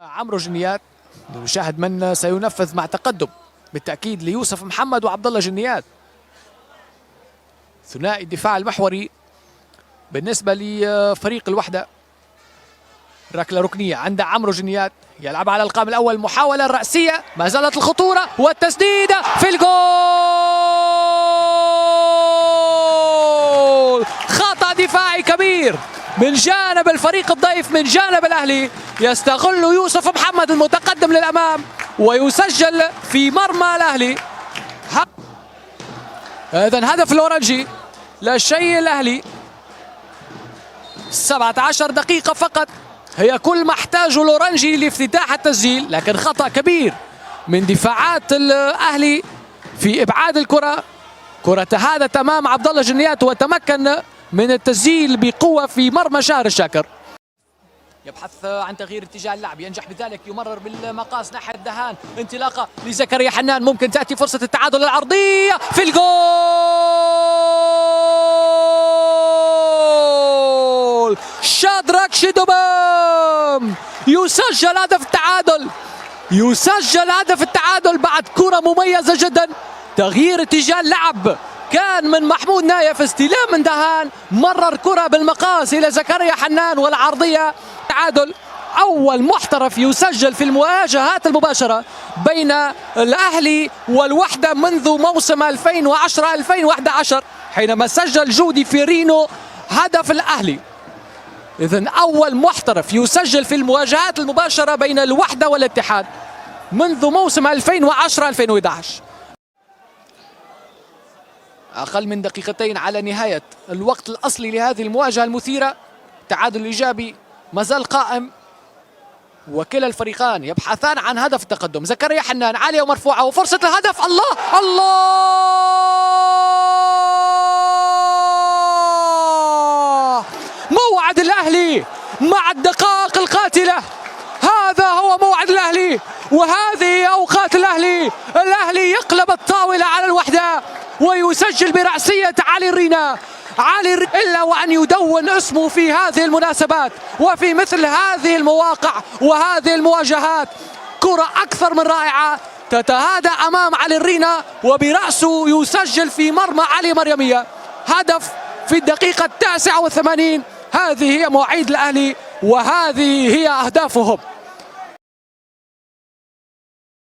عمرو جنيات نشاهد من سينفذ مع تقدم بالتأكيد ليوسف محمد وعبد الله جنيات. ثنائي الدفاع المحوري بالنسبة لفريق الوحدة. ركلة ركنية عند عمرو جنيات يلعب على القائم الأول، محاولة الرأسية، ما زالت الخطورة والتسديدة في الجول. خطأ دفاعي كبير من جانب الفريق الضيف، من جانب الأهلي. يستغل يوسف محمد المتقدم للأمام ويسجل في مرمى الأهلي. إذن هدف الأورنجي لا شيء الأهلي. 17 دقيقة فقط هي كل ما احتاجه الأورنجي لافتتاح التسجيل، لكن خطأ كبير من دفاعات الأهلي في إبعاد الكرة. كرة تهادت أمام عبد الله جنيات وتمكن من التسجيل بقوة في مرمى شهر الشاكر. يبحث عن تغيير اتجاه اللعب، ينجح بذلك، يمرر بالمقاس ناحية دهان، انطلاقة لزكريا حنان، ممكن تأتي فرصة التعادل العرضية في الجول. شادراك شيدوبام يسجل هدف التعادل، يسجل هدف التعادل بعد كرة مميزة جدا. تغيير اتجاه اللعب كان من محمود نايف، استلام من دهان، مرر كرة بالمقاس إلى زكريا حنان والعرضية. تعادل، أول محترف يسجل في المواجهات المباشرة بين الأهلي والوحدة منذ موسم 2010-2011 حينما سجل جودي فيرينو هدف الأهلي. إذن أول محترف يسجل في المواجهات المباشرة بين الوحدة والاتحاد منذ موسم 2010-2011. أقل من دقيقتين على نهاية الوقت الأصلي لهذه المواجهة المثيرة. تعادل إيجابي ما زال قائم وكلا الفريقان يبحثان عن هدف التقدم. زكريا حنان عالية ومرفوعة وفرصة الهدف. الله الله، موعد الأهلي مع الدقائق القاتلة. هذا هو موعد الأهلي وهذه أوقات الأهلي. الأهلي يقلب الطاولة على الوحدة ويسجل برأسية علي الرينا. إلا وأن يدون اسمه في هذه المناسبات وفي مثل هذه المواقع وهذه المواجهات. كرة أكثر من رائعة تتهادى أمام علي الرينا وبرأسه يسجل في مرمى علي مريمية. هدف في الدقيقة 89. هذه هي مواعيد الأهلي وهذه هي أهدافهم.